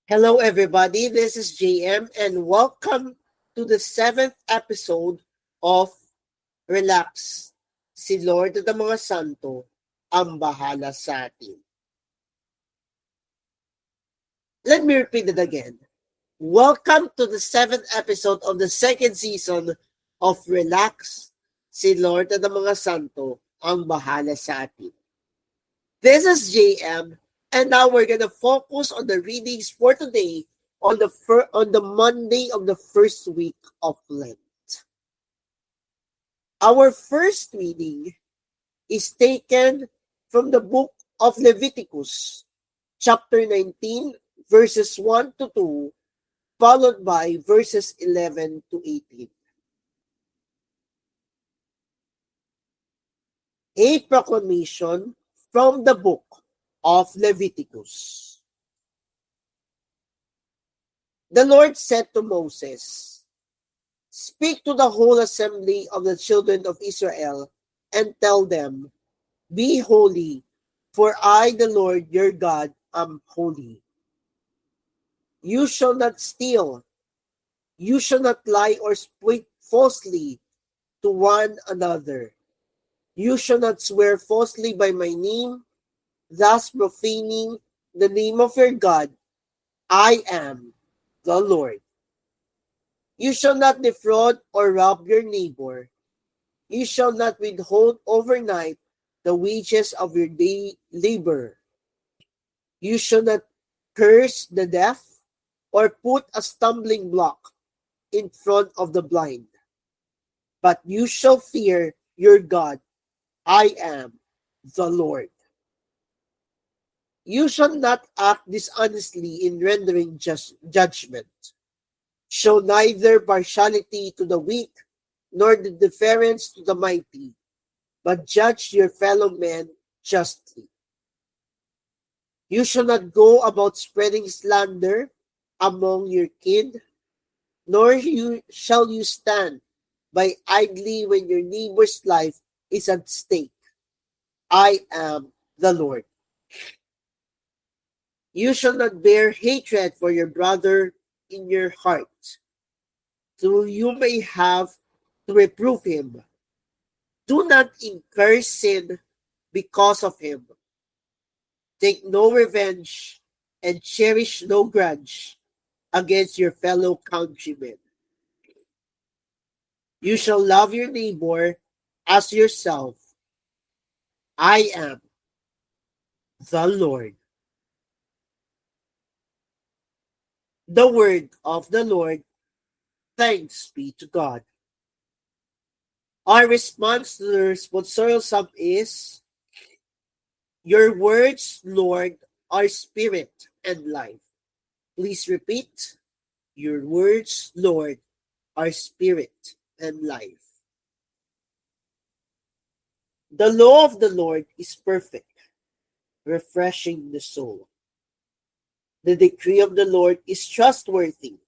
Hello, everybody. This is JM, and welcome to the seventh episode of Relax. Si Lord at ang mga santo ang bahala sa atin. Let me repeat it again. Welcome to the seventh episode of the second season of Relax. Si Lord at ang mga santo ang bahala sa atin. This is JM, and now we're gonna focus on the readings for today on the Monday of the first week of Lent. Our first reading is taken from the book of Leviticus, chapter 19, verses 1 to 2, followed by verses 11 to 18. A proclamation from the book of Leviticus. The Lord said to Moses, "Speak to the whole assembly of the children of Israel and tell them, Be holy, for I, the Lord your God, am holy. You shall not steal. You shall not lie or speak falsely to one another. You shall not swear falsely by my name, thus profaning the name of your God. I am the Lord. You shall not defraud or rob your neighbor. You shall not withhold overnight the wages of your day labor. You shall not curse the deaf or put a stumbling block in front of the blind. But you shall fear your God. I am the Lord. You shall not act dishonestly in rendering judgment. Show neither partiality to the weak nor the deference to the mighty, but judge your fellow men justly. You shall not go about spreading slander among your kin, nor shall you stand by idly when your neighbor's life is at stake. I am the Lord. You shall not bear hatred for your brother in your heart, so you may have to reprove him. Do not incur sin because of him. Take no revenge and cherish no grudge against your fellow countrymen. You shall love your neighbor as yourself. I am the Lord." The word of the Lord. Thanks be to God. Our response to the responsorial psalm is, Your words, Lord, are spirit and life. Please repeat. Your words, Lord, are spirit and life. The law of the Lord is perfect, refreshing the soul. The decree of the Lord is trustworthy,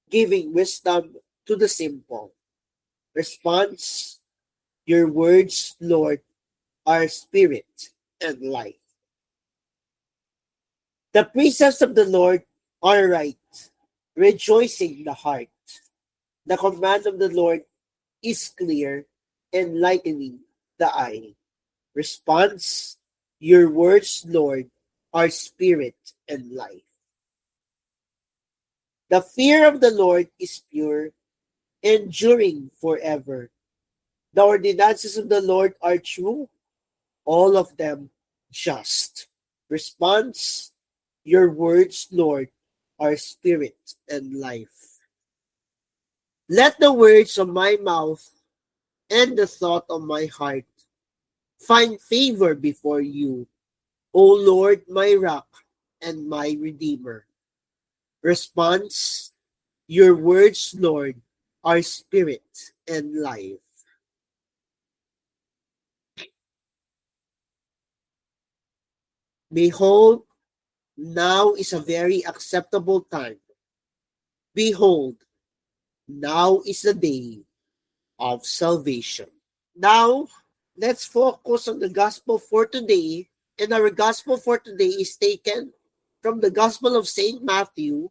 giving wisdom to the simple. Response, Your words, Lord, are spirit and life. The precepts of the Lord are right, rejoicing the heart. The command of the Lord is clear, enlightening the eye. Response, Your words, Lord, are spirit and life. The fear of the Lord is pure, enduring forever. The ordinances of the Lord are true, all of them just. Response, Your words, Lord, are spirit and life. Let the words of my mouth and the thought of my heart find favor before you, O Lord, my rock and my redeemer. Response, Your words, Lord, are spirit and life. Behold, now is a very acceptable time. Behold, now is the day of salvation. Now, let's focus on the gospel for today. And our gospel for today is taken from the Gospel of St. Matthew,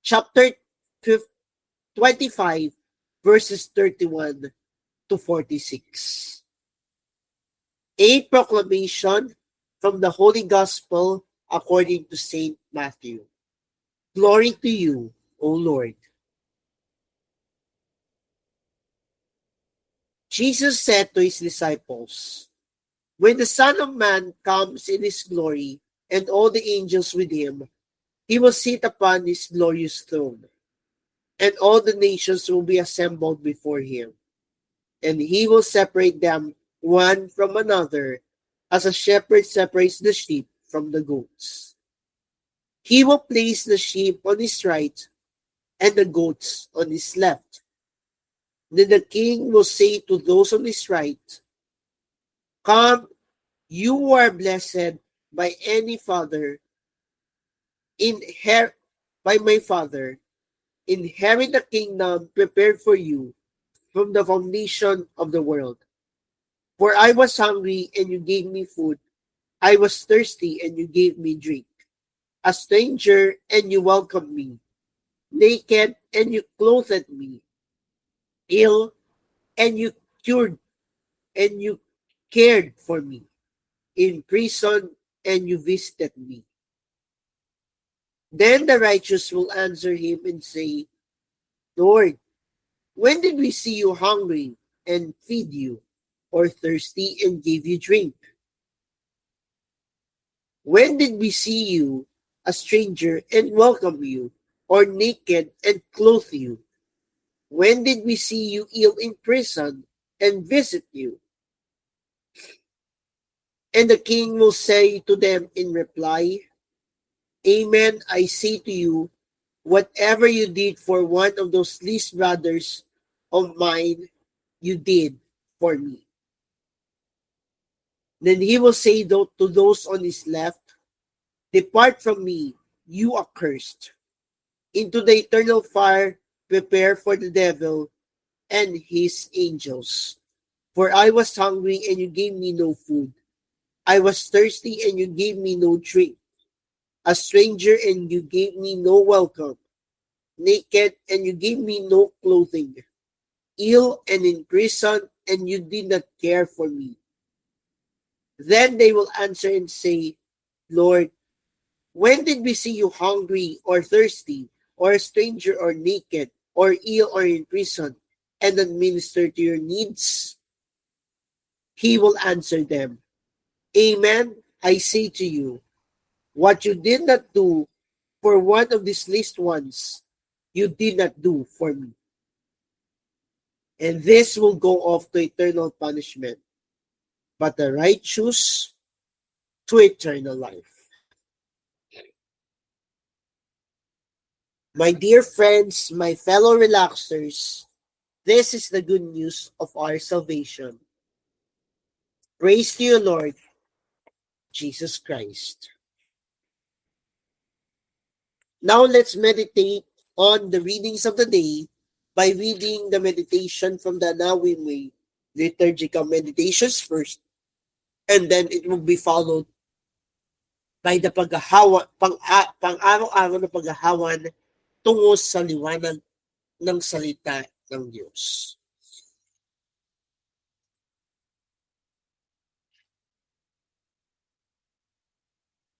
chapter 25, verses 31 to 46. A proclamation from the Holy Gospel according to St. Matthew. Glory to you, O Lord. Jesus said to his disciples, "When the Son of Man comes in his glory, and all the angels with him, he will sit upon his glorious throne, and all the nations will be assembled before him, and he will separate them one from another, as a shepherd separates the sheep from the goats. He will place the sheep on his right and the goats on his left. Then the king will say to those on his right, 'Come, you who are blessed by any father, by my Father, inherit the kingdom prepared for you from the foundation of the world. For I was hungry, and you gave me food. I was thirsty, and you gave me drink. A stranger, and you welcomed me. Naked, and you clothed me. Ill, and you cured, and you cared for me. In prison, and you visited me.' Then the righteous will answer him and say, 'Lord, when did we see you hungry and feed you, or thirsty and give you drink? When did we see you a stranger and welcome you, or naked and clothe you? When did we see you ill in prison and visit you?' And the king will say to them in reply, 'Amen, I say to you, whatever you did for one of those least brothers of mine, you did for me.' Then he will say to those on his left, 'Depart from me, you accursed, into the eternal fire prepared for the devil and his angels. For I was hungry, and you gave me no food. I was thirsty, and you gave me no drink. A stranger, and you gave me no welcome. Naked, and you gave me no clothing. Ill and in prison, and you did not care for me.' Then they will answer and say, 'Lord, when did we see you hungry or thirsty, or a stranger or naked, or ill or in prison, and administer to your needs?' He will answer them, 'Amen, I say to you, what you did not do for one of these least ones, you did not do for me.' And this will go off to eternal punishment, but the righteous to eternal life." My dear friends, my fellow relaxers, this is the good news of our salvation. Praise to you, Lord Jesus Christ. Now let's meditate on the readings of the day by reading the meditation from the Anawimwe liturgical meditations first, and then it will be followed by the pang-araw-araw na paghahawan tungo sa liwanag ng salita ng Diyos.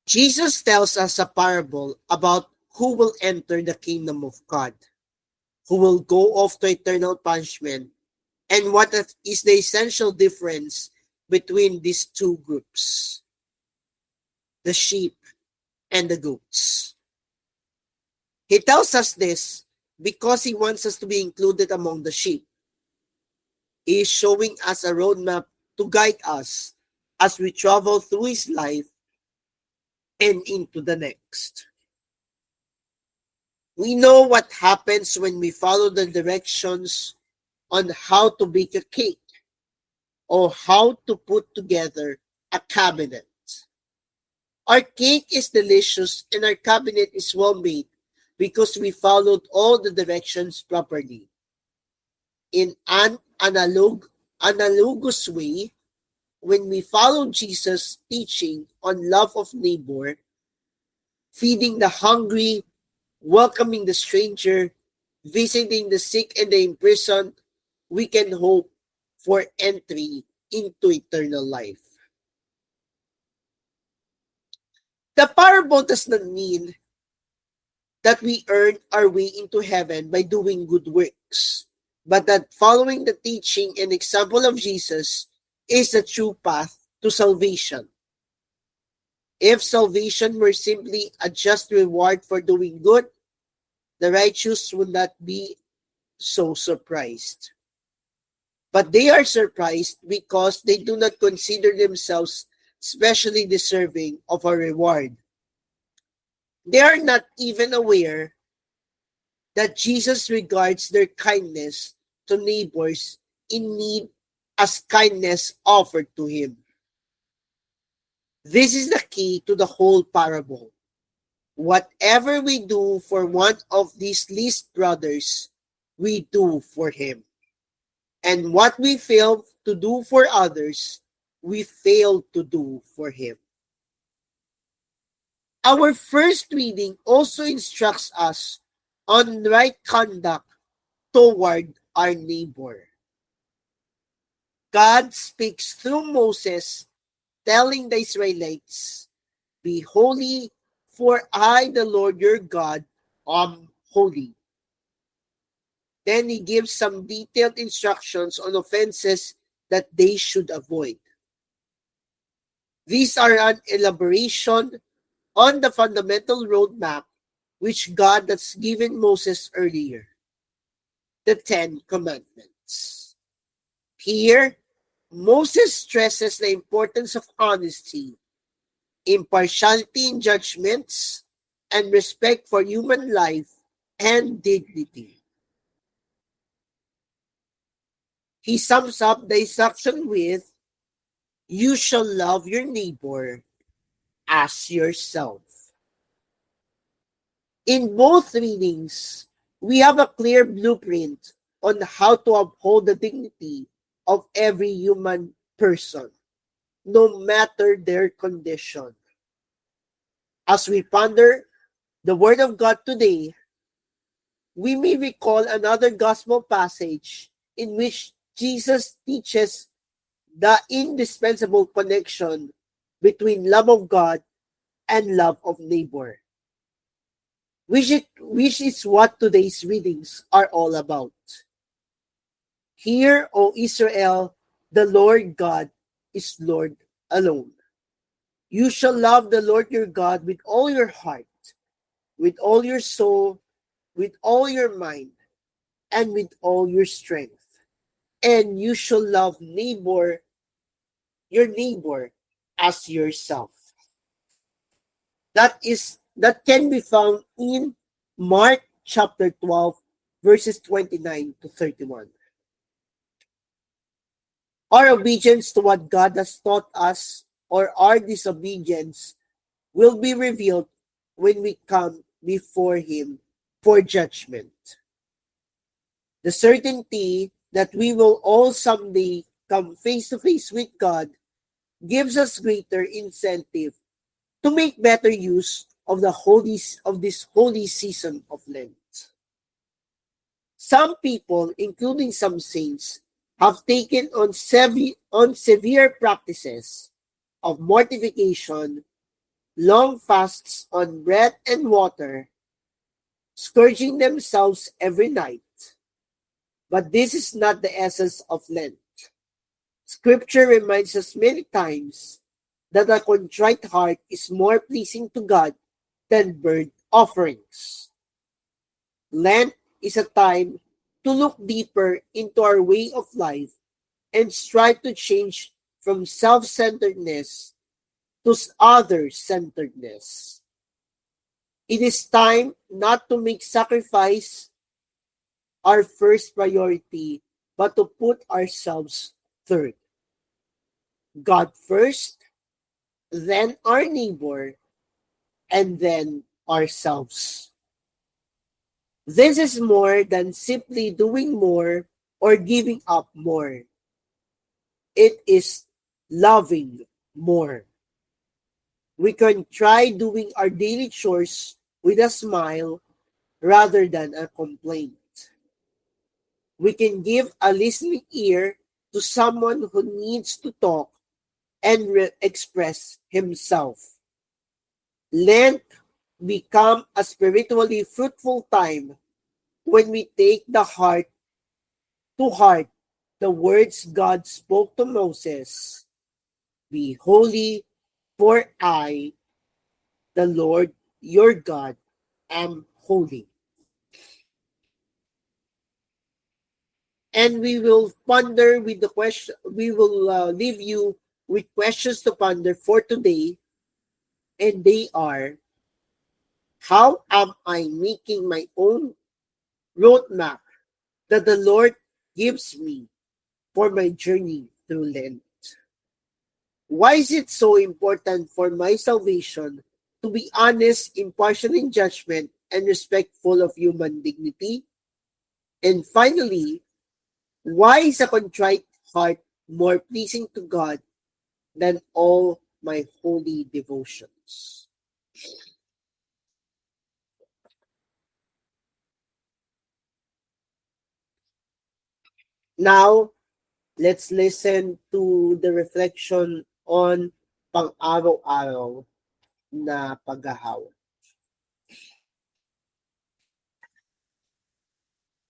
Jesus tells us a parable about who will enter the kingdom of God, who will go off to eternal punishment, and what is the essential difference between these two groups, the sheep and the goats. He tells us this because he wants us to be included among the sheep. He is showing us a roadmap to guide us as we travel through his life and into the next. We know what happens when we follow the directions on how to bake a cake or how to put together a cabinet. Our cake is delicious and our cabinet is well made because we followed all the directions properly. In an analogous way, when we follow Jesus' teaching on love of neighbor, feeding the hungry, welcoming the stranger, visiting the sick and the imprisoned, we can hope for entry into eternal life. The parable does not mean that we earn our way into heaven by doing good works, but that following the teaching and example of Jesus is the true path to salvation. If salvation were simply a just reward for doing good, the righteous would not be so surprised. But they are surprised because they do not consider themselves specially deserving of a reward. They are not even aware that Jesus regards their kindness to neighbors in need as kindness offered to him. This is the key to the whole parable. Whatever we do for one of these least brothers, we do for him. And what we fail to do for others, we fail to do for him. Our first reading also instructs us on right conduct toward our neighbor. God speaks through Moses, telling the Israelites, "Be holy, for I, the Lord your God, am holy." Then he gives some detailed instructions on offenses that they should avoid. These are an elaboration on the fundamental roadmap which God has given Moses earlier, the Ten Commandments. Here, Moses stresses the importance of honesty, impartiality in judgments, and respect for human life and dignity. He sums up the instruction with, "You shall love your neighbor as yourself." In both readings, we have a clear blueprint on how to uphold the dignity of every human person, no matter their condition. As we ponder the Word of God today, we may recall another gospel passage in which Jesus teaches the indispensable connection between love of God and love of neighbor, which is what today's readings are all about. Hear, O Israel, the Lord God is Lord alone. You shall love the Lord your God with all your heart, with all your soul, with all your mind, and with all your strength. And you shall love your neighbor as yourself. That can be found in Mark chapter 12, verses 29 to 31. Our obedience to what God has taught us or our disobedience will be revealed when we come before him for judgment. The certainty that we will all someday come face to face with God gives us greater incentive to make better use of this holy season of Lent. Some people, including some saints, have taken on severe practices of mortification, long fasts on bread and water, scourging themselves every night. But this is not the essence of Lent. Scripture reminds us many times that a contrite heart is more pleasing to God than burnt offerings. Lent is a time to look deeper into our way of life and strive to change from self-centeredness to other-centeredness. It is time not to make sacrifice our first priority, but to put ourselves third. God first, then our neighbor, and then ourselves. This is more than simply doing more or giving up more. It is loving more. We can try doing our daily chores with a smile rather than a complaint. We can give a listening ear to someone who needs to talk and express himself. Lent become a spiritually fruitful time when we take the heart to heart the words God spoke to Moses. Be holy, for I, the Lord your God, am holy. And we will ponder with the question, we will leave you with questions to ponder for today, and they are, how am I making my own roadmap that the Lord gives me for my journey through Lent? Why is it so important for my salvation to be honest, impartial in judgment, and respectful of human dignity? And finally, why is a contrite heart more pleasing to God than all my holy devotions? Now, let's listen to the reflection on pang-araw-araw na paghahaw.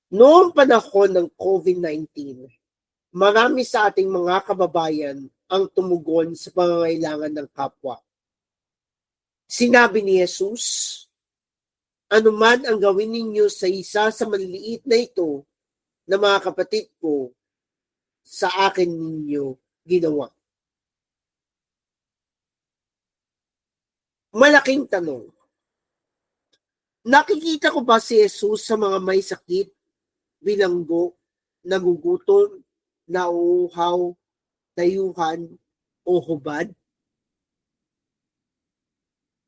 Noong panahon ng COVID-19, marami sa ating mga kababayan ang tumugon sa pangangailangan ng kapwa. Sinabi ni Jesus, anuman ang gawin ninyo sa isa sa maliliit na ito na mga kapatid ko, sa akin ninyo ginawa. Malaking tanong. Nakikita ko ba si Jesus sa mga may sakit, bilanggo, nagugutom, nauuhaw, dayuhan, o hubad?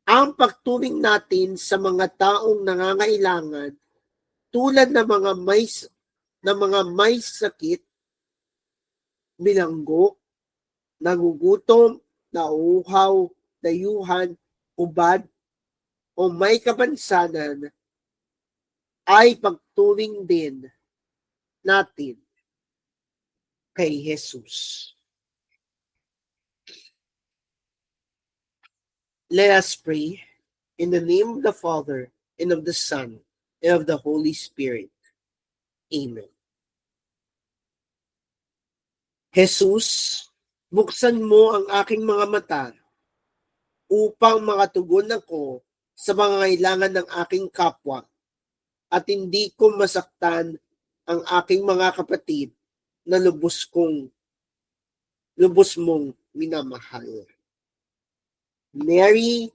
Ang pagturing natin sa mga taong nangangailangan tulad ng mga may sakit, bilanggo, nagugutom, nauuhaw, dayuhan, hubad, o may kapansanan ay pagturing din natin kay Jesus. Let us pray in the name of the Father, and of the Son, and of the Holy Spirit. Amen. Jesus, buksan mo ang aking mga mata upang makatugon ako sa mga kailangan ng aking kapwa at hindi ko masaktan ang aking mga kapatid na lubos mong minamahal. Mary,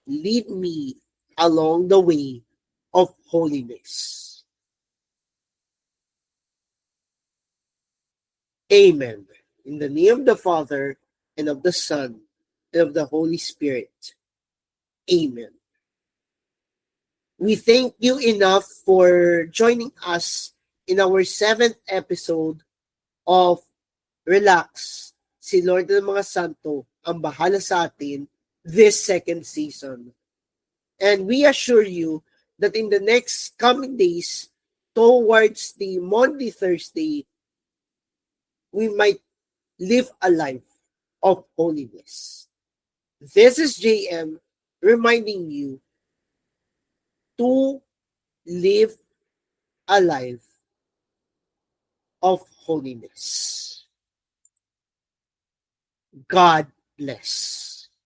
lead me along the way of holiness. Amen. In the name of the Father, and of the Son, and of the Holy Spirit. Amen. We thank you enough for joining us in our 7th episode of Relax. Si Lord ng mga Santo ang bahala sa atin this second season. And we assure you that in the next coming days, towards the Monday, Thursday, we might live a life of holiness. This is JM reminding you to live a life of holiness. God bless.